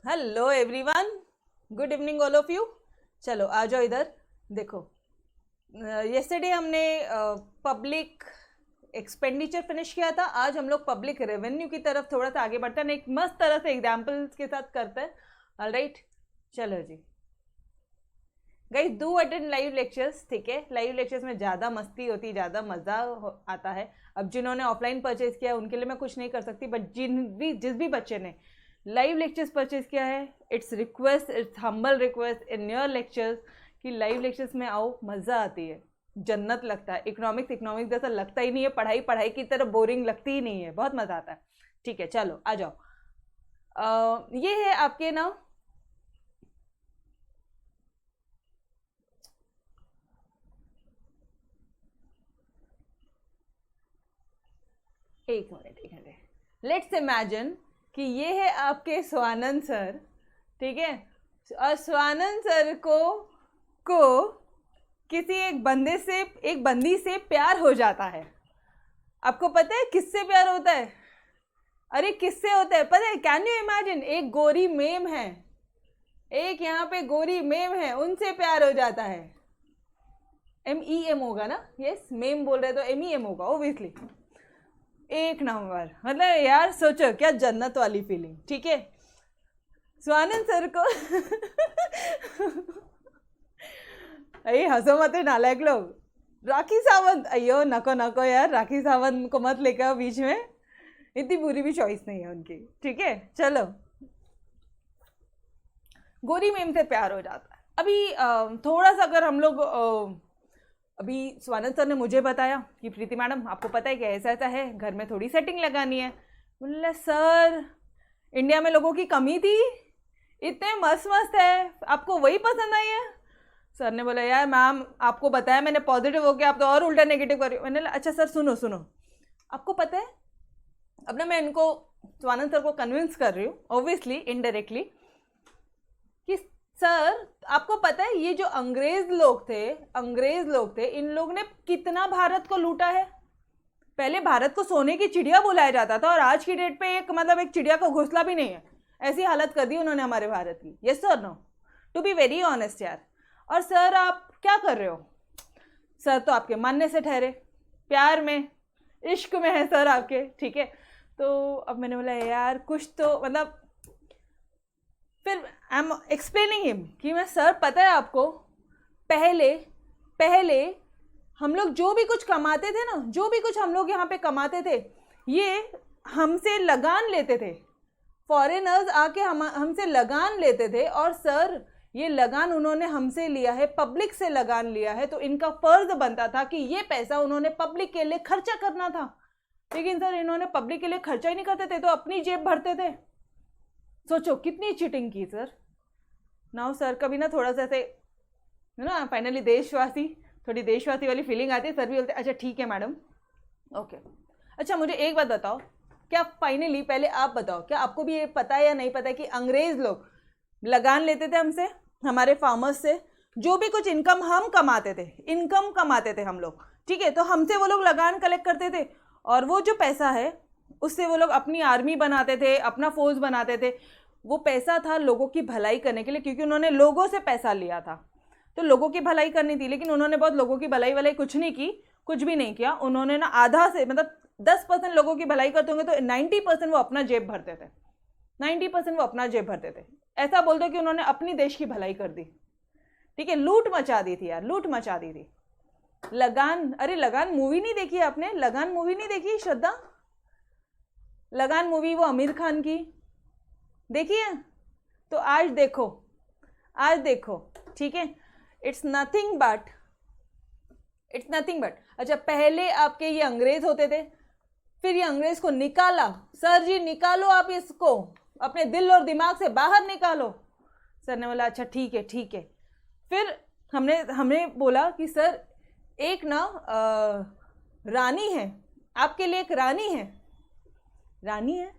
Hello everyone, good evening all of you. चलो आ जाओ इधर। देखो, येस्टरडे हमने पब्लिक एक्सपेंडिचर फिनिश किया था। आज हम लोग पब्लिक रेवेन्यू की तरफ थोड़ा सा आगे बढ़ते हैं, एक मस्त तरह से एग्जाम्पल्स के साथ करते हैं। ऑलराइट, चलो जी guys, do attend live lectures. ठीक है, लाइव लेक्चर्स में ज़्यादा मस्ती होती, ज़्यादा मज़ा आता है। अब जिन्होंने ऑफलाइन परचेज किया है उनके लिए मैं कुछ नहीं कर सकती, बट जिस भी बच्चे ने लाइव लेक्चर्स परचेज किया है, it's request, it's humble request in your lectures कि लाइव लेक्चर्स में आओ, मज़ा आती है, जन्नत लगता है। इकोनॉमिक्स जैसा लगता ही नहीं है, पढ़ाई पढ़ाई की तरह बोरिंग लगती ही नहीं है, बहुत मज़ा आता है। ठीक है, चलो आ जाओ। ये है आपके ना, एक मिनट लेट्स इमेजिन कि ये है आपके स्वानंद सर। ठीक है, और स्वानंद सर को किसी एक बंदी से प्यार हो जाता है। आपको पता है किससे प्यार होता है? अरे किससे होता है पता है? Can you imagine? एक गोरी मेम है, एक यहाँ पे गोरी मेम है, उनसे प्यार हो जाता है। MEM होगा ना? यस, मेम बोल रहे तो MEM होगा ओब्वियसली। एक नंबर, मतलब यार सोचो क्या जन्नत वाली फीलिंग। ठीक है, स्वानंद सर को अरे हंसो मत नालायक लोग। राखी सावंत, अयो नको नको यार, राखी सावंत को मत लेकर बीच में, इतनी बुरी भी चॉइस नहीं है उनकी। ठीक है, चलो, गोरी मेम से प्यार हो जाता है। अभी थोड़ा सा अगर हम लोग अभी स्वानंद सर ने मुझे बताया कि प्रीति मैडम आपको पता है कि ऐसा ऐसा है, घर में थोड़ी सेटिंग लगानी है। बोला सर, इंडिया में लोगों की कमी थी, इतने मस्त मस्त है, आपको वही पसंद आई है? सर ने बोला यार मैम, आपको बताया मैंने पॉजिटिव हो गया, आप तो और उल्टा नेगेटिव कर रही हो। मैंने बोला अच्छा सर सुनो सुनो, आपको पता है, अब ना मैं इनको स्वानंद सर को कन्विंस कर रही हूँ ऑब्वियसली इनडायरेक्टली, कि सर आपको पता है ये जो अंग्रेज लोग थे, इन लोग ने कितना भारत को लूटा है। पहले भारत को सोने की चिड़िया बुलाया जाता था, और आज की डेट पे एक चिड़िया का घोंसला भी नहीं है। ऐसी हालत कर दी उन्होंने हमारे भारत की। Yes sir no, to be very honest यार। और सर आप क्या कर रहे हो? सर तो आपके मानने से ठहरे, प्यार में इश्क में है सर आपके। ठीक है, तो अब मैंने बोला यार कुछ तो मतलब, फिर आई एम एक्सप्लेनिंग हिम कि मैं सर पता है आपको, पहले हम लोग जो भी कुछ कमाते थे ना, जो भी कुछ हम लोग यहाँ पे कमाते थे, ये हमसे लगान लेते थे। फॉरेनर्स आके हमसे लगान लेते थे, और सर ये लगान उन्होंने हमसे लिया है, पब्लिक से लगान लिया है, तो इनका फर्ज बनता था कि ये पैसा उन्होंने पब्लिक के लिए खर्चा करना था। लेकिन सर इन्होंने पब्लिक के लिए खर्चा ही नहीं करते थे, तो अपनी जेब भरते थे। सोचो कितनी चीटिंग की सर। नाउ सर कभी ना थोड़ा सा ऐसे ना, फाइनली थोड़ी देशवासी वाली फीलिंग आती है। सर भी बोलते अच्छा ठीक है मैडम, ओके। अच्छा मुझे एक बात बताओ, क्या फाइनली पहले आप बताओ, क्या आपको भी ये पता है या नहीं पता है कि अंग्रेज लोग लगान लेते थे हमसे, हमारे फार्मर्स से, जो भी कुछ इनकम कमाते थे हम लोग। ठीक है, तो हमसे वो लोग लगान कलेक्ट करते थे, और वो जो पैसा है उससे वो लोग अपनी आर्मी बनाते थे, अपना फोर्स बनाते थे। वो पैसा था लोगों की भलाई करने के लिए, क्योंकि उन्होंने लोगों से पैसा लिया था, तो लोगों की भलाई करनी थी। लेकिन उन्होंने बहुत लोगों की भलाई कुछ नहीं की, कुछ भी नहीं किया उन्होंने ना। आधा से मतलब 10% लोगों की भलाई करते होंगे, तो 90% वो अपना जेब भरते थे। 90% वो अपना जेब भरते थे। ऐसा बोल दो कि उन्होंने अपनी देश की भलाई कर दी। ठीक है, लूट मचा दी थी यार, लूट मचा दी थी। लगान, अरे लगान मूवी नहीं देखी आपने? लगान मूवी नहीं देखी श्रद्धा? लगान मूवी वो आमिर खान की देखी है? तो आज देखो, ठीक है, इट्स नथिंग बट अच्छा पहले आपके ये अंग्रेज होते थे, फिर ये अंग्रेज को निकाला। सर जी निकालो, आप इसको अपने दिल और दिमाग से बाहर निकालो। सर ने बोला अच्छा ठीक है। फिर हमने बोला कि सर एक ना रानी है, आपके लिए एक रानी है।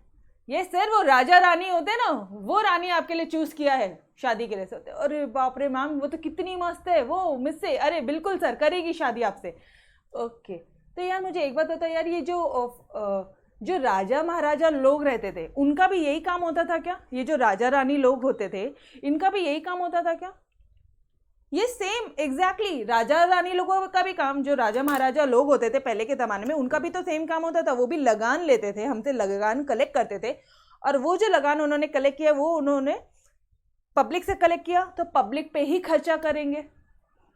ये सर वो राजा रानी होते ना, वो रानी आपके लिए चूज किया है शादी के लिए। सर अरे बाप रे मैम, वो तो कितनी मस्त है वो मुझसे। अरे बिल्कुल सर, करेगी शादी आपसे। ओके, तो यार मुझे एक बात बता यार, ये जो जो राजा महाराजा लोग रहते थे उनका भी यही काम होता था क्या? ये जो राजा रानी लोग होते थे इनका भी यही काम होता था क्या? ये सेम एग्जैक्टली राजा रानी लोगों का भी काम, जो राजा महाराजा लोग होते थे पहले के ज़माने में, उनका भी तो सेम काम होता था। वो भी लगान लेते थे, हमसे लगान कलेक्ट करते थे, और वो जो लगान उन्होंने कलेक्ट किया वो उन्होंने पब्लिक से कलेक्ट किया, तो पब्लिक पे ही खर्चा करेंगे।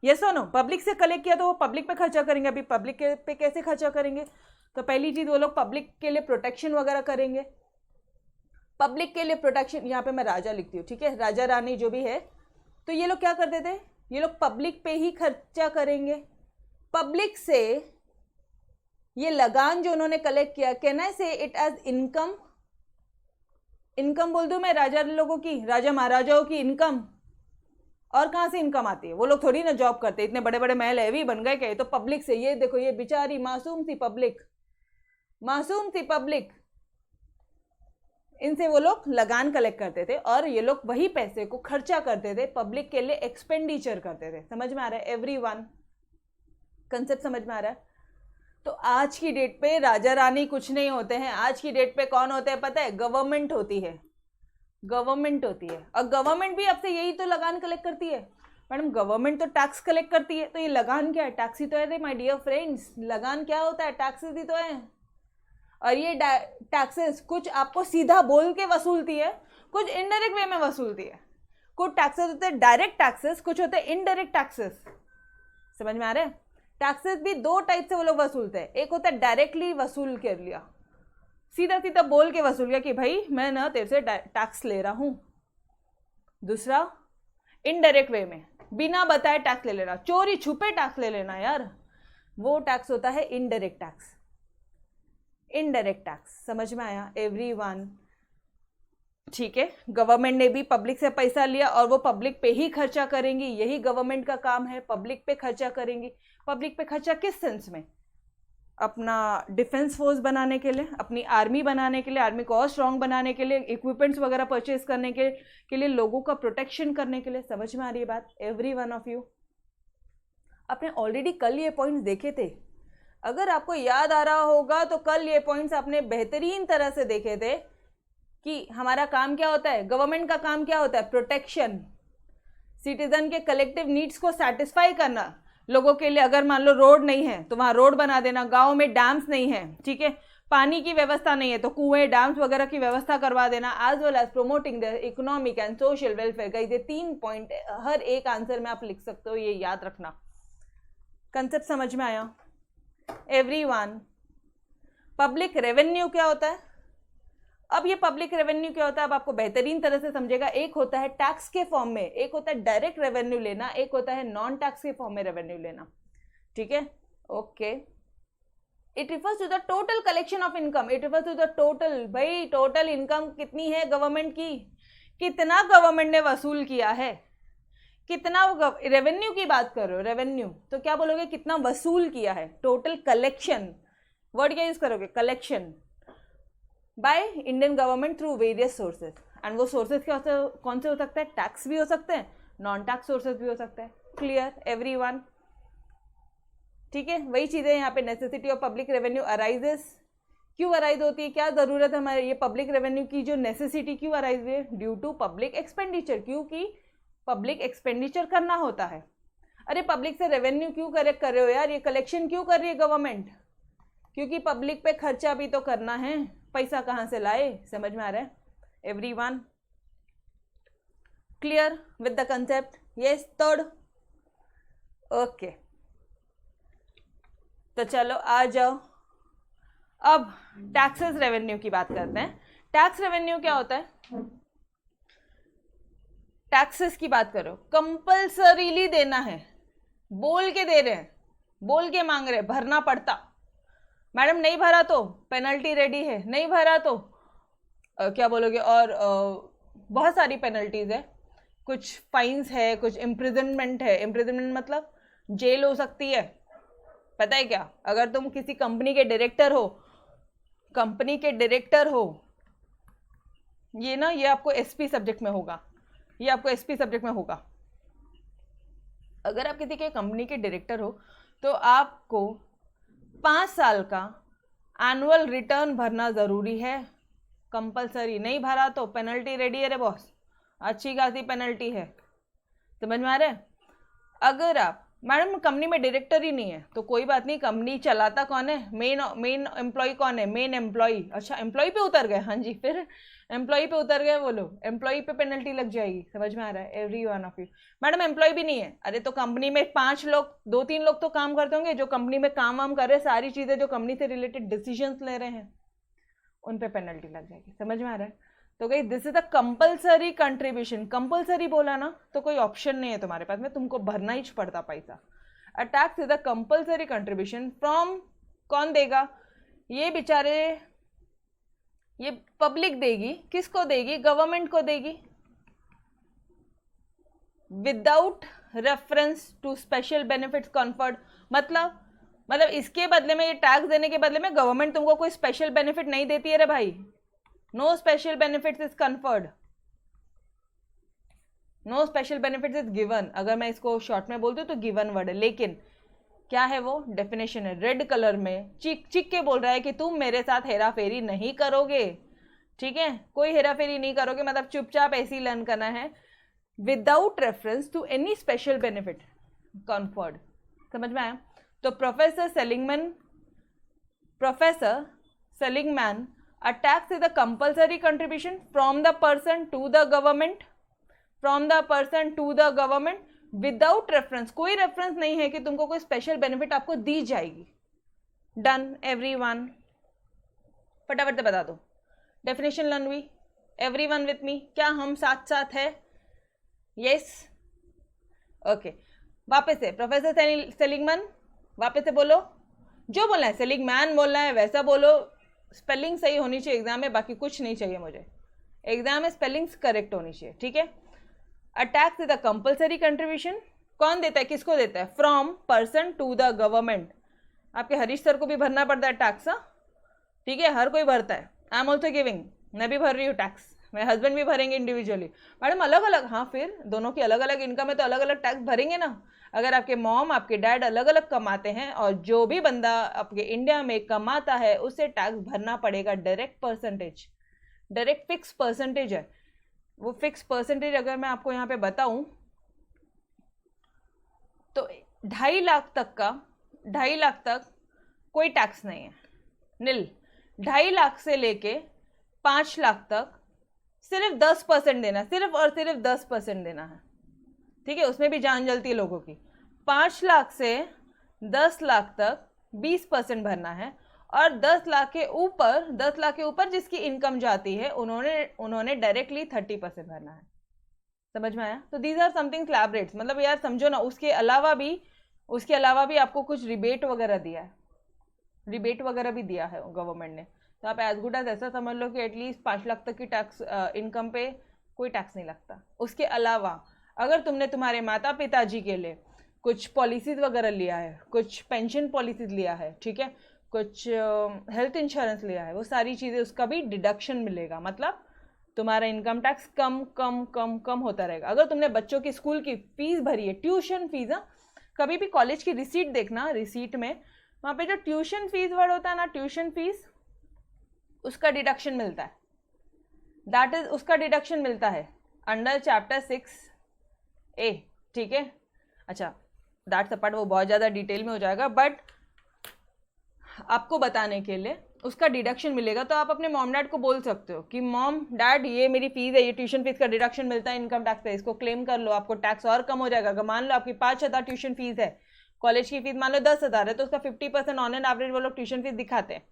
यस और नो? पब्लिक से कलेक्ट किया तो वो पब्लिक पे खर्चा करेंगे। अभी पब्लिक पे कैसे खर्चा करेंगे? तो पहली चीज़ वो लोग पब्लिक के लिए प्रोटेक्शन वगैरह करेंगे। पब्लिक के लिए प्रोटेक्शन, यहाँ पे मैं राजा लिखती हूँ, ठीक है, राजा रानी जो भी है, तो ये लोग क्या करते थे? ये लोग पब्लिक पे ही खर्चा करेंगे। पब्लिक से ये लगान जो उन्होंने कलेक्ट किया, कैन आई से इट एज इनकम? इनकम बोल दूं मैं राजा लोगों की, राजा महाराजाओं की इनकम। और कहाँ से इनकम आती है? वो लोग थोड़ी ना जॉब करते, इतने बड़े बड़े महल हैवी बन गए क्या? तो पब्लिक से, ये देखो ये बेचारी मासूम सी पब्लिक, मासूम सी पब्लिक, इनसे वो लोग लगान कलेक्ट करते थे और ये लोग वही पैसे को खर्चा करते थे, पब्लिक के लिए एक्सपेंडिचर करते थे। समझ में आ रहा है एवरीवन? कंसेप्ट समझ में आ रहा है? तो आज की डेट पे राजा रानी कुछ नहीं होते हैं। आज की डेट पे कौन होते हैं पता है? गवर्नमेंट होती है, गवर्नमेंट होती है। और गवर्नमेंट भी आपसे यही तो लगान कलेक्ट करती है। मैडम गवर्नमेंट तो टैक्स कलेक्ट करती है, तो ये लगान क्या है? टैक्स ही तो है माय डियर फ्रेंड्स। लगान क्या होता है? टैक्सेस ही तो है। और ये टैक्सेस कुछ आपको सीधा बोल के वसूलती है, कुछ इनडायरेक्ट वे में वसूलती है। कुछ टैक्सेस होते हैं डायरेक्ट टैक्सेस, कुछ होते हैं इनडायरेक्ट टैक्सेस। समझ में आ रहा है? टैक्सेस भी दो टाइप से वो लोग वसूलते हैं। एक होता है डायरेक्टली वसूल कर लिया, सीधा सीधा बोल के वसूल किया कि भाई मैं ना तेरे से टैक्स ले रहा हूं। दूसरा इनडायरेक्ट वे में, बिना बताए टैक्स ले लेना, चोरी छुपे टैक्स ले लेना यार, वो टैक्स होता है इनडायरेक्ट टैक्स। इनडायरेक्ट टैक्स समझ में आया एवरीवन? ठीक है, गवर्नमेंट ने भी पब्लिक से पैसा लिया और वो पब्लिक पे ही खर्चा करेंगी, यही गवर्नमेंट का काम है, पब्लिक पे खर्चा करेंगी। पब्लिक पे खर्चा किस सेंस में? अपना डिफेंस फोर्स बनाने के लिए, अपनी आर्मी बनाने के लिए, आर्मी को और स्ट्रांग बनाने के लिए, इक्विपमेंट्स वगैरह परचेज करने के लिए, लोगों का प्रोटेक्शन करने के लिए। समझ में आ रही है बात एवरी वन ऑफ यू? आपने ऑलरेडी कल ये पॉइंट्स देखे थे, अगर आपको याद आ रहा होगा तो कल ये पॉइंट्स आपने बेहतरीन तरह से देखे थे कि हमारा काम क्या होता है, गवर्नमेंट का काम क्या होता है? प्रोटेक्शन, सिटीजन के कलेक्टिव नीड्स को सेटिस्फाई करना। लोगों के लिए अगर मान लो रोड नहीं है तो वहाँ रोड बना देना, गांव में डैम्स नहीं है, ठीक है, पानी की व्यवस्था नहीं है तो कुएं डैम्स वगैरह की व्यवस्था करवा देना, as well as promoting the economic and social welfare. Guys ये 3 पॉइंट हर एक आंसर में आप लिख सकते हो, ये याद रखना। कंसेप्ट समझ में आया एवरीवन? पब्लिक रेवेन्यू क्या होता है? अब ये पब्लिक रेवेन्यू क्या होता है अब आपको बेहतरीन तरह से समझेगा। एक होता है टैक्स के फॉर्म में, एक होता है डायरेक्ट रेवेन्यू लेना, एक होता है नॉन टैक्स के फॉर्म में रेवेन्यू लेना, ठीक है? Okay, it refers to the total collection of income. It refers to the total, भाई टोटल इनकम कितनी है गवर्नमेंट की, कितना गवर्नमेंट ने वसूल किया है, कितना रेवेन्यू की बात कर रहे हो, रेवेन्यू तो क्या बोलोगे? कितना वसूल किया है, टोटल कलेक्शन। वर्ड क्या यूज करोगे? Collection by Indian government through various sources. And वो सोर्सेज क्या कौन से हो सकते हैं? टैक्स भी हो सकते हैं, नॉन टैक्स सोर्सेज भी हो सकते हैं। Clear everyone? ठीक है, वही चीज़ें यहाँ पे necessity of public revenue arises. क्यों अराइज होती है? क्या ज़रूरत है हमारे ये पब्लिक रेवेन्यू की जो नेसेसिटी क्यों अराइज हुई है? ड्यू टू पब्लिक एक्सपेंडिचर, क्योंकि पब्लिक एक्सपेंडिचर करना होता है। अरे पब्लिक से रेवेन्यू क्यों कलेक्ट कर रहे हो यार? ये कलेक्शन क्यों कर रही है गवर्नमेंट? क्योंकि पब्लिक पे खर्चा भी तो करना है, पैसा कहाँ से लाए? समझ में आ रहा है everyone? Clear with the concept? Yes third? Okay, तो चलो आ जाओ अब टैक्सेस रेवेन्यू की बात करते हैं। टैक्स रेवेन्यू क्या होता है? टैक्सेस की बात करो, कंपल्सरीली देना है, बोल के दे रहे हैं, बोल के मांग रहे हैं, भरना पड़ता। मैडम नहीं भरा तो पेनल्टी रेडी है, नहीं भरा तो क्या बोलोगे? और बहुत सारी पेनल्टीज है, कुछ फाइन्स है, कुछ इम्प्रिजनमेंट है। इम्प्रिजनमेंट मतलब जेल हो सकती है। पता है क्या? अगर तुम किसी कंपनी के डायरेक्टर हो, कंपनी के डायरेक्टर हो, ये ना ये आपको एसपी सब्जेक्ट में होगा, ये आपको एसपी सब्जेक्ट में होगा। अगर आप किसी के कंपनी के डायरेक्टर हो तो आपको 5 साल का एनुअल रिटर्न भरना ज़रूरी है, कंपलसरी, नहीं भरा तो पेनल्टी रेडी है रे बॉस, अच्छी खासी पेनल्टी है, समझ में आ रहा है। अगर आप मैडम कंपनी में डायरेक्टर ही नहीं है तो कोई बात नहीं, कंपनी चलाता कौन है, मेन एम्प्लॉय कौन है, मेन एम्प्लॉय, अच्छा एम्प्लॉय पे उतर गए, हाँ जी, फिर एम्प्लॉय पे उतर गए वो लोग, एम्प्लॉय पे पेनल्टी लग जाएगी, समझ में आ रहा है, every one of you. Madam employ भी नहीं है, अरे तो कंपनी में 5 लोग, 2-3 लोग तो काम करते होंगे जो कंपनी में काम वाम कर रहे हैं, सारी चीजें जो कंपनी से रिलेटेड डिसीजंस ले रहे हैं, उन पे पेनल्टी लग जाएगी, समझ में आ रहा है। तो गई this is the compulsory contribution, compulsory बोला ना तो कोई ऑप्शन नहीं है तुम्हारे पास में, तुमको भरना ही पड़ता पैसा। अ tax is the compulsory contribution from, कौन देगा, ये बेचारे, ये पब्लिक देगी, किसको देगी, गवर्नमेंट को देगी, without reference to special benefits conferred, मतलब इसके बदले में, ये टैक्स देने के बदले में गवर्नमेंट तुमको कोई स्पेशल बेनिफिट नहीं देती है रे भाई, no special benefits is conferred, no special benefits is given, अगर मैं इसको शॉर्ट में बोलती हूँ तो गिवन वर्ड है, लेकिन क्या है वो, डेफिनेशन है, रेड कलर में चिक चिक के बोल रहा है कि तुम मेरे साथ हेरा फेरी नहीं करोगे, ठीक है, कोई हेरा फेरी नहीं करोगे, मतलब चुपचाप ऐसे ही लर्न करना है, without reference to any special benefit conferred, समझ में आया। तो professor Seligman, a tax is a compulsory contribution from the person to the government, from the person to the government without reference, कोई रेफरेंस नहीं है कि तुमको कोई स्पेशल बेनिफिट आपको दी जाएगी, डन एवरीवन, फटाफट से बता दो, डेफिनेशन लर्न हुई, एवरीवन विथ मी, क्या हम साथ साथ है, यस, ओके, वापस से प्रोफेसर सेलिंगमैन, वापस से बोलो, जो बोलना है, सेलिंगमैन बोलना है वैसा बोलो, स्पेलिंग सही होनी चाहिए एग्जाम में, बाकी कुछ नहीं चाहिए मुझे, एग्जाम में स्पेलिंग्स करेक्ट होनी चाहिए, ठीक है। A tax is a compulsory contribution, कौन देता है, किसको देता है, from person to the government, आपके हरीश सर को भी भरना पड़ता है टैक्स, ठीक है, हर कोई भरता है, आई एम ऑल्सो गिविंग, मैं भी भर रही हूँ टैक्स, मेरे हस्बैंड भी भरेंगे इंडिविजुअली, मैडम अलग अलग, हाँ फिर दोनों की अलग अलग इनकम है तो अलग अलग टैक्स भरेंगे ना, अगर आपके मॉम आपके डैड अलग अलग कमाते हैं और जो भी बंदा आपके इंडिया में कमाता है उसे टैक्स भरना पड़ेगा, direct percentage, direct fix percentage है, वो फिक्स परसेंटेज अगर मैं आपको यहाँ पे बताऊं तो 2.5 लाख तक का, 2.5 लाख तक कोई टैक्स नहीं है, नील, 2.5 लाख से लेके 5 लाख तक सिर्फ 10% देना, सिर्फ और सिर्फ 10% देना है, ठीक है, उसमें भी जान जलती है लोगों की, 5 लाख से 10 लाख तक 20% भरना है, और 10 लाख के ऊपर जिसकी इनकम जाती है उन्होंने डायरेक्टली 30% भरना है, समझ में आया। तो these are something slab rates, मतलब यार समझो ना, उसके अलावा भी आपको कुछ रिबेट वगैरह दिया है, रिबेट वगैरह भी दिया है गवर्नमेंट ने, तो आप एज गुड एज ऐसा समझ लो कि एटलीस्ट 5 लाख तक की टैक्स इनकम पे कोई टैक्स नहीं लगता। उसके अलावा अगर तुमने तुम्हारे माता पिताजी के लिए कुछ पॉलिसीज वगैरह लिया है, कुछ पेंशन पॉलिसीज लिया है, ठीक है, कुछ हेल्थ इंश्योरेंस लिया है, वो सारी चीज़ें उसका भी डिडक्शन मिलेगा, मतलब तुम्हारा इनकम टैक्स कम कम कम कम होता रहेगा। अगर तुमने बच्चों की स्कूल की फीस भरी है, ट्यूशन फीस, कभी भी कॉलेज की रिसीट देखना, रिसीट में वहाँ पे जो ट्यूशन फीस वर्ड होता है ना, ट्यूशन फीस, उसका डिडक्शन मिलता है, दैट इज उसका डिडक्शन मिलता है अंडर चैप्टर 6A, ठीक है। अच्छा दैट्स अ पार्ट, वो बहुत ज़्यादा डिटेल में हो जाएगा, बट आपको बताने के लिए उसका डिडक्शन मिलेगा, तो आप अपने मॉम डैड को बोल सकते हो कि मॉम डैड ये मेरी फीस है, ये ट्यूशन फीस का डिडक्शन मिलता है इनकम टैक्स पे, इसको क्लेम कर लो, आपको टैक्स और कम हो जाएगा। अगर मान लो आपकी 5,000 ट्यूशन फीस है, कॉलेज की फीस मान लो 10,000 है, तो उसका 50% ऑन एंड एवरेज वो लोग ट्यूशन फीस दिखाते हैं,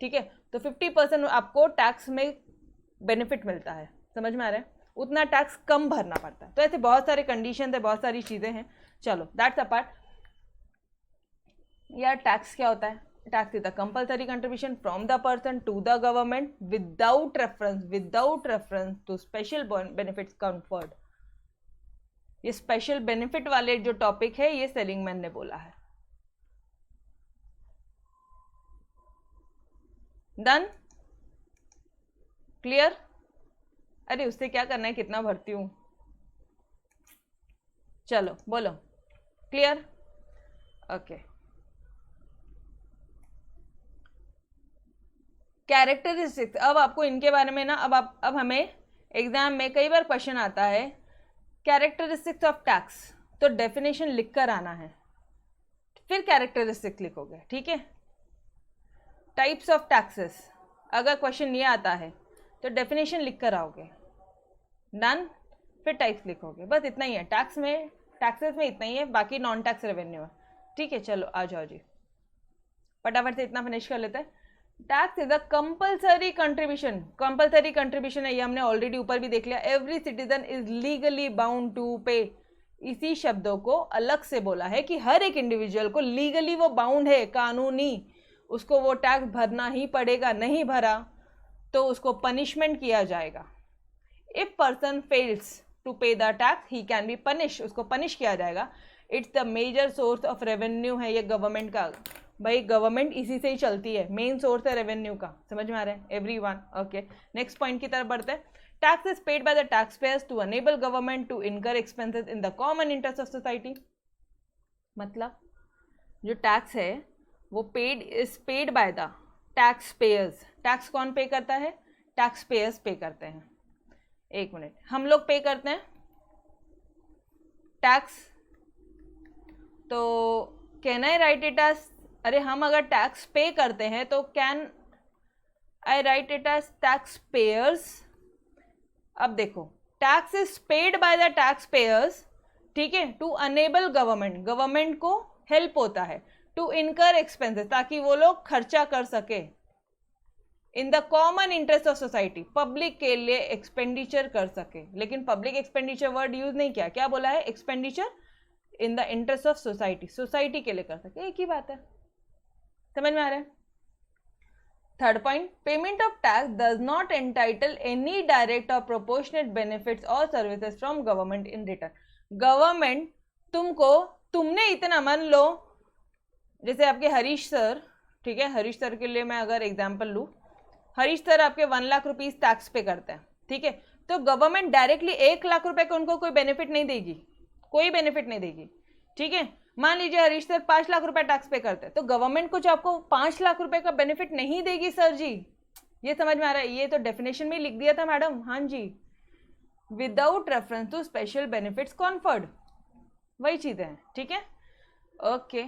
ठीक है, तो 50% आपको टैक्स में बेनिफिट मिलता है, समझ में आ रहा है, उतना टैक्स कम भरना पड़ता है। तो ऐसे बहुत सारे कंडीशन है, बहुत सारी चीज़ें हैं, चलो दैट्स अ पार्ट। यार टैक्स क्या होता है, tax is the compulsory contribution from the person to the government without reference to special benefits conferred. ये स्पेशल बेनिफिट वाले जो टॉपिक है ये सेलिंगमैन ने बोला है। Done, clear? अरे उससे क्या करना है, कितना भरती हूँ, चलो बोलो, क्लियर? ओके कैरेक्टरिस्टिक्स, अब आपको इनके बारे में ना अब हमें एग्जाम में कई बार क्वेश्चन आता है कैरेक्टरिस्टिक्स ऑफ टैक्स, तो डेफिनेशन लिख कर आना है, फिर कैरेक्टरिस्टिक्स लिखोगे, ठीक है। टाइप्स ऑफ टैक्सेस, अगर क्वेश्चन ये आता है तो डेफिनेशन लिख कर आओगे, डन, फिर टाइप्स लिखोगे, बस इतना ही है टैक्सेस में इतना ही है, बाकी नॉन टैक्स रेवेन्यू है, ठीक है। चलो आ जाओ जी, फटाफट से इतना फिनिश कर लेते हैं। Tax is a compulsory contribution है, ये हमने ऑलरेडी ऊपर भी देख लिया। Every citizen is legally bound to pay, इसी शब्दों को अलग से बोला है कि हर एक इंडिविजुअल को लीगली वो बाउंड है, कानूनी उसको वो टैक्स भरना ही पड़ेगा, नहीं भरा तो उसको पनिशमेंट किया जाएगा। If person fails to pay the tax he can be punish, उसको पनिश किया जाएगा। It's the major source of revenue है ये गवर्नमेंट का, भाई गवर्नमेंट इसी से ही चलती है, मेन सोर्स है रेवेन्यू का, समझ में आ रहा है एवरीवन? ओके, नेक्स्ट पॉइंट की तरफ बढ़ते हैं। Tax is paid by the tax payers to enable government to incur expenses in the common interest of society. मतलब जो टैक्स है वो paid by the tax payers. Tax कौन पे करता है? टैक्स पेयर्स पे करते हैं। एक मिनट, हम लोग पे करते हैं टैक्स, तो can I write it as, अरे हम अगर टैक्स पे करते हैं तो can I write it as tax payers. अब देखो, tax is paid by the tax payers, ठीक है, टू अनेबल गवर्नमेंट को हेल्प होता है, टू इनकर एक्सपेंसेस, ताकि वो लोग खर्चा कर सके, इन the common interest of society, public के लिए एक्सपेंडिचर कर सके। लेकिन पब्लिक एक्सपेंडिचर वर्ड यूज नहीं किया, क्या बोला है? Expenditure in the interest of society, society के लिए कर सके, एक ही बात है, समझ में आ रहा है? Third point, payment of tax does not entitle any direct और प्रोपोर्शनेट बेनिफिट्स और services from government in return. Government तुमने इतना, मान लो जैसे आपके हरीश सर, ठीक है, हरीश सर के लिए मैं अगर एग्जाम्पल लूँ, हरीश सर आपके 1 लाख रुपीज टैक्स पे करते हैं, ठीक है, तो गवर्नमेंट डायरेक्टली 1 लाख रुपए का उनको कोई बेनिफिट नहीं देगी, कोई बेनिफिट नहीं देगी, ठीक है। मान लीजिए हरीश सर 5 लाख रुपए टैक्स पे करते हैं, तो गवर्नमेंट कुछ आपको 5 लाख रुपए का बेनिफिट नहीं देगी सर जी, ये समझ में आ रहा है? ये तो डेफिनेशन में लिख दिया था मैडम, हाँ जी, without reference to special benefits conferred, वही चीजें हैं, ठीक है। ओके,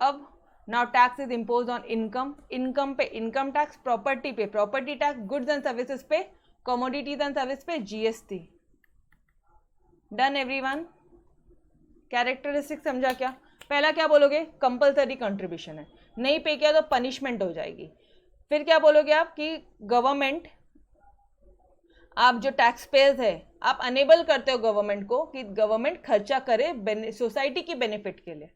अब now tax is impose on income पे इनकम टैक्स, प्रॉपर्टी पे property tax, goods and services पे, कमोडिटीज एंड सर्विस पे जीएसटी। Done everyone? कैरेक्टरिस्टिक समझा क्या? पहला क्या बोलोगे? कंपल्सरी कंट्रीब्यूशन है, नहीं पे किया तो पनिशमेंट हो जाएगी। फिर क्या बोलोगे आप कि गवर्नमेंट, आप जो टैक्स पेयर्स है, आप अनेबल करते हो गवर्नमेंट को कि गवर्नमेंट खर्चा करे सोसाइटी की बेनिफिट के लिए,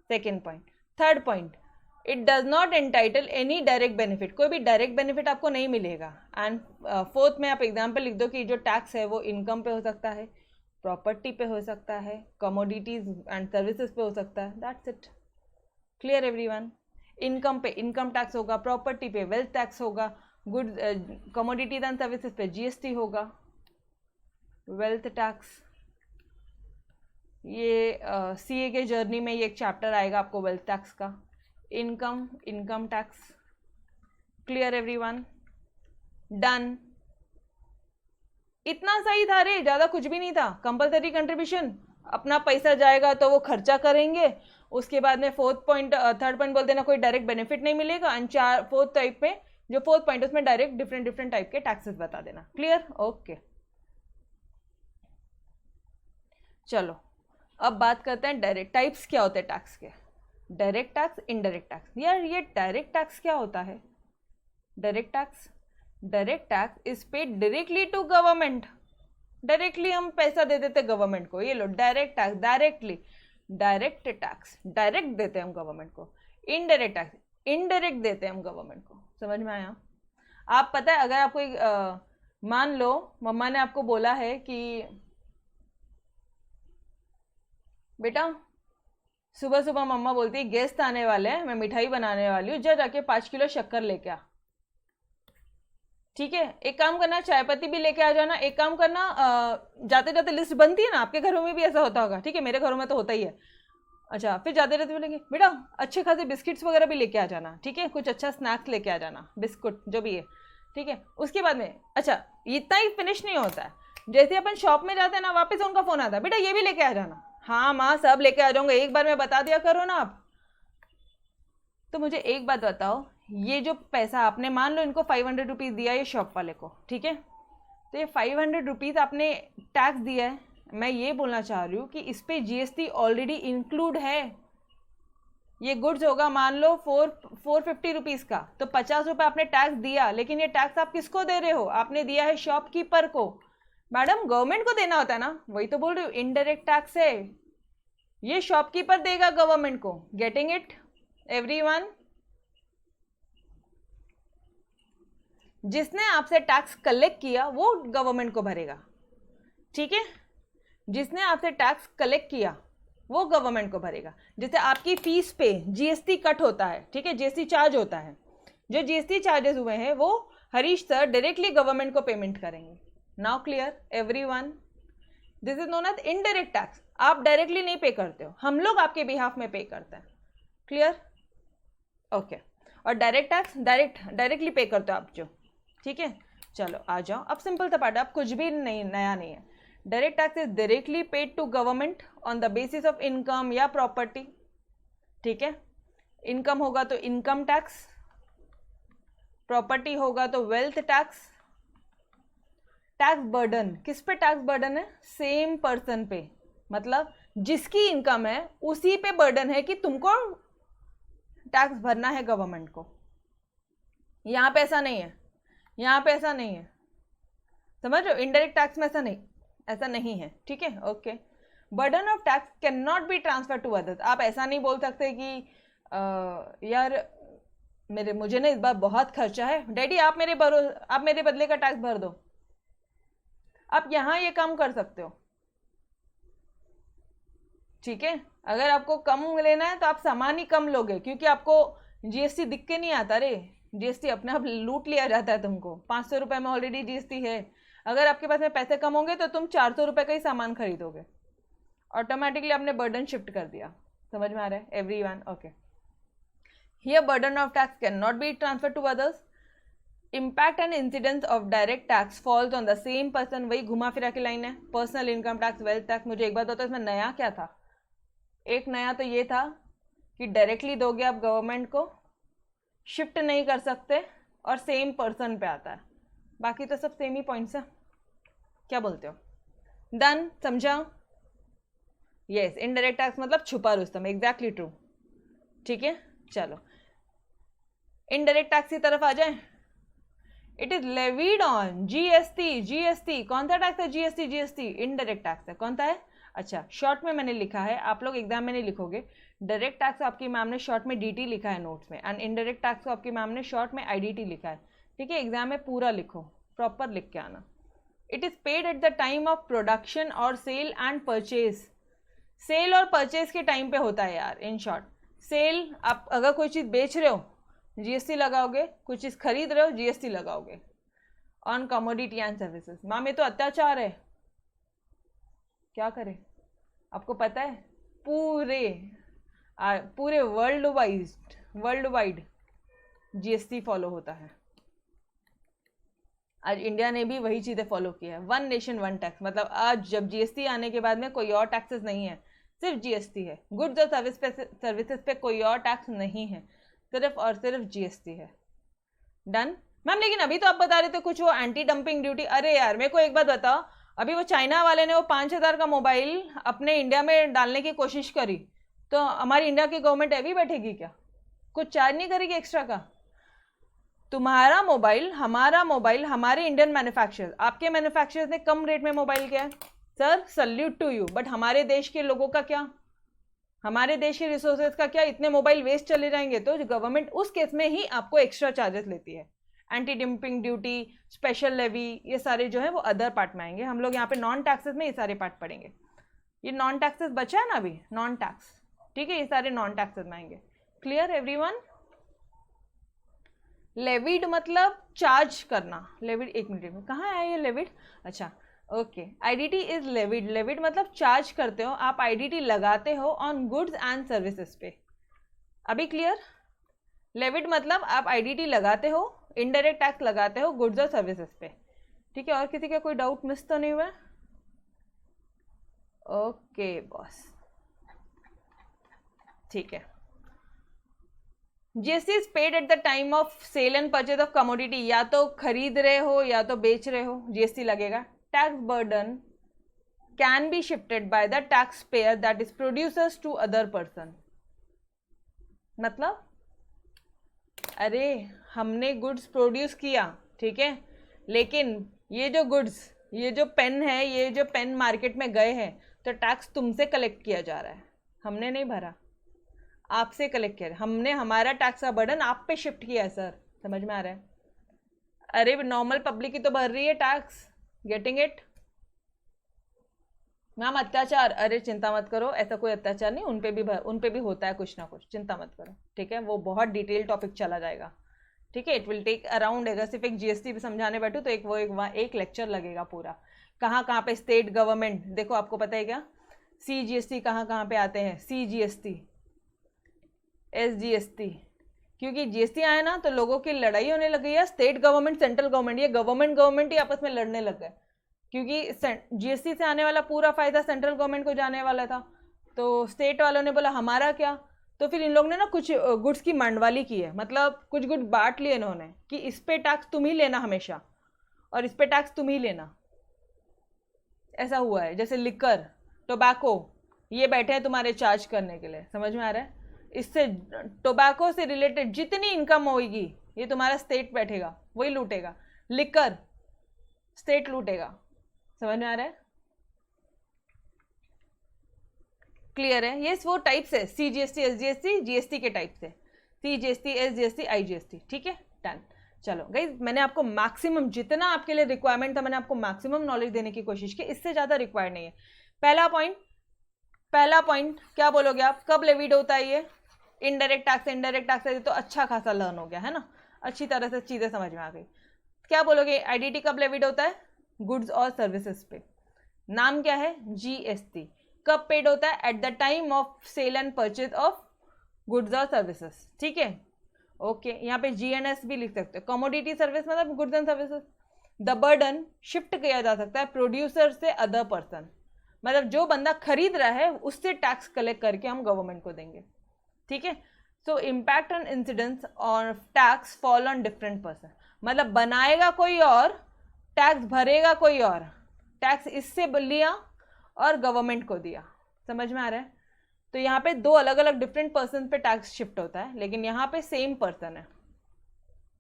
second point. Third point, it does not entitle any direct benefit, कोई भी डायरेक्ट बेनिफिट आपको नहीं मिलेगा। एंड फोर्थ में आप एग्जाम्पल लिख दो कि जो टैक्स है वो इनकम पे हो सकता है, प्रॉपर्टी पे हो सकता है, कमोडिटीज एंड सर्विसेज पे हो सकता है, that's it. Clear everyone? Income पे इनकम टैक्स होगा, प्रॉपर्टी पे वेल्थ टैक्स होगा, गुड कमोडिटीज एंड सर्विसेज पे जीएसटी होगा, वेल्थ टैक्स, ये सीए के जर्नी में ये एक चैप्टर आएगा आपको वेल्थ टैक्स का, income tax. Clear everyone? Done? इतना सही था रे, ज़्यादा कुछ भी नहीं था। कंपल्सरी कंट्रीब्यूशन, अपना पैसा जाएगा तो वो खर्चा करेंगे, उसके बाद में थर्ड पॉइंट बोल देना कोई डायरेक्ट बेनिफिट नहीं मिलेगा, एंड फोर्थ टाइप में जो फोर्थ पॉइंट उसमें डायरेक्ट डिफरेंट टाइप के टैक्सेस बता देना। क्लियर? ओके, चलो अब बात करते हैं डायरेक्ट टाइप्स क्या होते हैं टैक्स के। Direct tax, indirect tax. यार ये डायरेक्ट टैक्स क्या होता है? Direct tax is paid directly to government, directly हम पैसा दे देते गवर्नमेंट को, ये लो direct tax, direct tax direct देते हैं हम गवर्नमेंट को। इनडायरेक्ट टैक्स इनडायरेक्ट देते हैं हम गवर्नमेंट को। समझ में आया? आप पता है अगर आपको मान लो मम्मा ने आपको बोला है कि बेटा सुबह सुबह मम्मा बोलती है गेस्ट आने वाले हैं, मैं मिठाई बनाने वाली हूँ, जा जाके 5 किलो शक्कर लेके आ, ठीक है। एक काम करना, चाय पत्ती भी लेके आ जाना। एक काम करना, जाते जाते लिस्ट बनती है ना, आपके घरों में भी ऐसा होता होगा, ठीक है, मेरे घरों में तो होता ही है। अच्छा, फिर जाते रहते बोलेंगे बेटा अच्छे खासे बिस्किट्स वगैरह भी लेके आ जाना, ठीक है, कुछ अच्छा स्नैक्स लेके आ जाना, बिस्कुट जो भी है, ठीक है। उसके बाद में अच्छा इतना ही फिनिश नहीं होता है, जैसे अपन शॉप में जाते हैं ना, वापस उनका फोन आता है बेटा ये भी लेके आ जाना। हाँ माँ सब लेके आ जाऊंगा, एक बार में बता दिया करो ना आप। तो मुझे एक बात बताओ, ये जो पैसा आपने मान लो इनको 500 रुपीज़ दिया ये शॉप वाले को, ठीक है, तो ये 500 रुपीज़ आपने टैक्स दिया है, मैं ये बोलना चाह रही हूँ कि इस पर जीएसटी ऑलरेडी इंक्लूड है। ये गुड्स होगा मान लो 450 रुपीज़ का, तो 50 रुपये आपने टैक्स दिया, लेकिन ये टैक्स आप किसको दे रहे हो, आपने दिया है शॉपकीपर को। मैडम गवर्नमेंट को देना होता है ना, वही तो बोल रही हूँ, इनडायरेक्ट टैक्स है, ये शॉपकीपर देगा गवर्नमेंट को। Getting it everyone? जिसने आपसे टैक्स कलेक्ट किया वो गवर्नमेंट को भरेगा, ठीक है, जिसने आपसे टैक्स कलेक्ट किया वो गवर्नमेंट को भरेगा। जैसे आपकी फीस पे जीएसटी कट होता है, ठीक है, जीएसटी चार्ज होता है, जो जीएसटी चार्जेस हुए हैं वो हरीश सर डायरेक्टली गवर्नमेंट को पेमेंट करेंगे। Now clear everyone? This is known as indirect tax. आप डायरेक्टली नहीं पे करते हो, हम लोग आपके बिहाफ में पे करते हैं। क्लियर? ओके। और डायरेक्ट टैक्स डायरेक्टली पे करते हो आप जो, ठीक है। चलो आ जाओ, अब सिंपल सा पार्ट, अब कुछ भी नहीं नया नहीं है। Direct tax is directly paid to government on the basis of income या प्रॉपर्टी, ठीक है। इनकम होगा तो इनकम टैक्स, प्रॉपर्टी होगा तो वेल्थ टैक्स। टैक्स बर्डन किस पे टैक्स बर्डन है? सेम पर्सन पे, मतलब जिसकी इनकम है उसी पे बर्डन है कि तुमको टैक्स भरना है गवर्नमेंट को। यहाँ पे ऐसा नहीं है, यहाँ पे ऐसा नहीं है, समझ रहे हो? इनडायरेक्ट टैक्स में ऐसा नहीं है, ठीक है, okay. Burden of tax can not be transfer to others. आप ऐसा नहीं बोल सकते कि यार मुझे ना इस बार बहुत खर्चा है, डैडी आप मेरे बदले का टैक्स भर दो। आप यहाँ ये काम कर सकते हो, ठीक है। अगर आपको कम लेना है तो आप सामान ही कम लोगे, क्योंकि आपको जीएसटी दिख के नहीं आता रे, जीएसटी अपने आप लूट लिया जाता है तुमको। 500 रुपये में ऑलरेडी जीएसटी है। अगर आपके पास में पैसे कम होंगे तो तुम 400 रुपये का ही सामान खरीदोगे, ऑटोमेटिकली आपने बर्डन शिफ्ट कर दिया। समझ में आ रहा है everyone? Okay. Here burden of tax can not be transfer to others. Impact and incidence of direct tax falls on the same person. वही घुमा फिरा की लाइन है, personal income tax, wealth tax. मुझे एक बात होता है इसमें नया क्या था? एक नया तो ये था कि डायरेक्टली दोगे आप गवर्नमेंट को, शिफ्ट नहीं कर सकते, और सेम पर्सन पे आता है। बाकी तो सब सेम ही पॉइंट्स है। क्या बोलते हो? डन? समझा? यस, इनडायरेक्ट टैक्स मतलब छुपा रुस्तम, एग्जैक्टली ट्रू, ठीक है। चलो इनडायरेक्ट टैक्स की तरफ आ जाए। It is levied on GST. GST कौन सा टैक्स है? जीएसटी, जीएसटी इनडायरेक्ट टैक्स है। कौन सा है? अच्छा, शॉर्ट में मैंने लिखा है, आप लोग एग्जाम में नहीं लिखोगे। डायरेक्ट टैक्स आपकी मैम ने शॉर्ट में डीटी लिखा है नोट्स में, एंड इनडायरेक्ट टैक्स को आपकी मैम ने शॉर्ट में आईडीटी लिखा है, ठीक है। एग्जाम में पूरा लिखो, प्रॉपर लिख के आना। It is paid at the time of production और सेल एंड परचेज। सेल और परचेज के टाइम पे होता है यार। इन शॉर्ट, सेल, आप अगर कोई चीज़ बेच रहे हो जीएसटी लगाओगे, कुछ चीज़ खरीद रहे हो जीएसटी लगाओगे। On commodity and services. Ma'am ये तो अत्याचार है, क्या करें? आपको पता है पूरे वर्ल्ड वाइड जीएसटी फॉलो होता है। आज इंडिया ने भी वही चीज़ें फॉलो की है, 1 नेशन 1 टैक्स। मतलब आज जब जीएसटी आने के बाद में कोई और टैक्सेस नहीं है, सिर्फ जीएसटी है। गुड्स और सर्विसेज पे कोई और टैक्स नहीं है, सिर्फ और सिर्फ जीएसटी है। Done ma'am? लेकिन अभी तो आप बता रहे थे कुछ वो एंटी डंपिंग ड्यूटी। अरे यार मेरे को एक बात बताओ, अभी वो चाइना वाले ने वो 5000 का मोबाइल अपने इंडिया में डालने की कोशिश करी, तो हमारी इंडिया की गवर्नमेंट अभी बैठेगी क्या? कुछ चार्ज नहीं करेगी एक्स्ट्रा का? तुम्हारा मोबाइल, हमारा मोबाइल, हमारे इंडियन मैन्युफैक्चरर्स, आपके मैन्युफैक्चरर्स ने कम रेट में मोबाइल किया है, sir salute to you. But हमारे देश के लोगों का क्या, हमारे देश के रिसोर्सेज का क्या? इतने मोबाइल वेस्ट चले जाएंगे तो गवर्नमेंट उस केस में ही आपको एक्स्ट्रा चार्जेस लेती है। Anti dumping duty, special levy, ये सारे जो है वो अदर पार्ट में आएंगे। हम लोग यहाँ पे नॉन टैक्सेस में ये सारे पार्ट पढ़ेंगे। ये नॉन टैक्सेस बचा है ना अभी, नॉन टैक्स, ठीक है, ये सारे नॉन टैक्सेस में आएंगे। Clear everyone? लेविड मतलब चार्ज करना। लेविड, एक मिनट में कहाँ है ये लेविड? अच्छा, okay, IDT is levied, levied मतलब चार्ज करते हो आप, आईडीटी लगाते हो ऑन गुड्स एंड सर्विसेज पे। अभी क्लियर? लेविड मतलब आप आईडीटी लगाते हो, इनडायरेक्ट टैक्स लगाते हो गुड्स और सर्विसेज पे। ठीक है, और किसी का कोई डाउट मिस तो नहीं हुआ? ओके बॉस, ठीक है। GST is paid at the time of sale and purchase of commodity, या तो खरीद रहे हो या तो बेच रहे हो, जीएसटी लगेगा। Tax burden can be shifted by the tax payer that is producers to other person. मतलब अरे हमने गुड्स प्रोड्यूस किया, ठीक है, लेकिन ये जो गुड्स, ये जो पेन है, ये जो पेन मार्केट में गए हैं, तो टैक्स तुमसे कलेक्ट किया जा रहा है, हमने नहीं भरा, आपसे कलेक्ट किया। हमने हमारा टैक्स का बर्डन आप पे शिफ्ट किया है सर, समझ में आ रहा है? अरे नॉर्मल पब्लिक ही तो भर रही है टैक्स, गेटिंग इट? मैम अत्याचार, अरे चिंता मत करो, ऐसा कोई अत्याचार नहीं, उन पे भी होता है कुछ ना कुछ, चिंता मत करो, ठीक है। वो बहुत डिटेल टॉपिक चला जाएगा, ठीक है। इट विल टेक अराउंड, अगर सिर्फ एक जीएसटी भी समझाने बैठूँ तो एक लेक्चर लगेगा पूरा। कहाँ पे स्टेट गवर्नमेंट, देखो आपको पता है क्या सीजीएसटी कहाँ पे आते हैं? सीजीएसटी, एसजीएसटी, क्योंकि जीएसटी आया ना तो लोगों की लड़ाई होने लग गई है, स्टेट गवर्नमेंट सेंट्रल गवर्नमेंट, ये गवर्नमेंट ही आपस में लड़ने लग गए, क्योंकि जीएसटी से आने वाला पूरा फायदा सेंट्रल गवर्नमेंट को जाने वाला था। तो स्टेट वालों ने बोला हमारा क्या, तो फिर इन लोगों ने ना कुछ गुड्स की मंडवाली की है, मतलब कुछ गुड बांट लिए इन्होंने कि इस पे टैक्स तुम ही लेना हमेशा, और इस पे टैक्स तुम ही लेना, ऐसा हुआ है। जैसे लिकर, टोबैको, ये बैठे हैं तुम्हारे चार्ज करने के लिए, समझ में आ रहा है? इससे टोबैको से रिलेटेड जितनी इनकम होगी ये तुम्हारा स्टेट बैठेगा, वही लूटेगा। लिकर स्टेट लूटेगा, समझ में आ रहा है? क्लियर है? ये वो टाइप्स है, सीजीएसटी, एसजीएसटी, जीएसटी के टाइप से, सीजीएसटी, एसजीएसटी, आईजीएसटी, ठीक है, डन। चलो गाइस, मैंने आपको मैक्सिमम, जितना आपके लिए रिक्वायरमेंट था मैंने आपको मैक्सिमम नॉलेज देने की कोशिश की, इससे ज़्यादा रिक्वायर्ड नहीं है। पहला पॉइंट क्या बोलोगे आप, कब लेविड होता है ये? इनडायरेक्ट टैक्स है, तो अच्छा खासा लर्न हो गया है ना, अच्छी तरह से चीज़ें समझ में आ गई। क्या बोलोगे, आईडीटी कब लेविड होता है? गुड्स और सर्विसेज पे। नाम क्या है? जीएसटी। कब पेड होता है? At the time of sale and purchase of goods और सर्विसेज, ठीक है, ओके। यहाँ पे जीएनएस भी लिख सकते हो, कमोडिटी सर्विस मतलब goods and services. The burden shift किया जा सकता है प्रोड्यूसर से अदर पर्सन, मतलब जो बंदा खरीद रहा है उससे टैक्स कलेक्ट करके हम गवर्नमेंट को देंगे, ठीक है। सो इम्पैक्ट ऑन इंसिडेंस और tax fall on different person, मतलब बनाएगा कोई और, टैक्स भरेगा कोई और, टैक्स इससे लिया और गवर्नमेंट को दिया, समझ में आ रहा है? तो यहाँ पे दो अलग अलग डिफरेंट पर्सन पे टैक्स शिफ्ट होता है, लेकिन यहाँ पे सेम पर्सन है।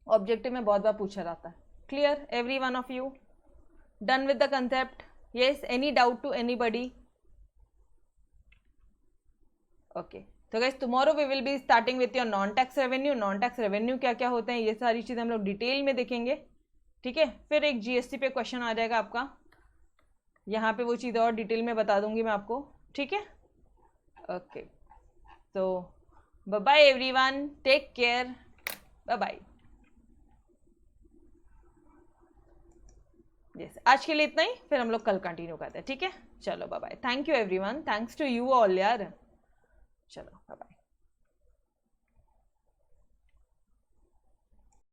ऑब्जेक्टिव में बहुत बार पूछा जाता है। Clear every one of you? Done with the concept? Yes, any doubt to anybody? Okay, तो guys tomorrow we will be starting with your non tax revenue. Non tax revenue क्या क्या होते हैं, ये सारी चीज़ें हम लोग डिटेल में देखेंगे, ठीक है। फिर एक जीएसटी पे क्वेश्चन आ जाएगा आपका, यहाँ पे वो चीज़ और डिटेल में बता दूंगी मैं आपको, ठीक है। ओके, तो bye bye everyone, take care, bye bye. Yes, आज के लिए इतना ही, फिर हम लोग कल कंटिन्यू करते हैं, ठीक है। चलो bye bye, thank you everyone, thanks to you all यार, चलो बाय बाय।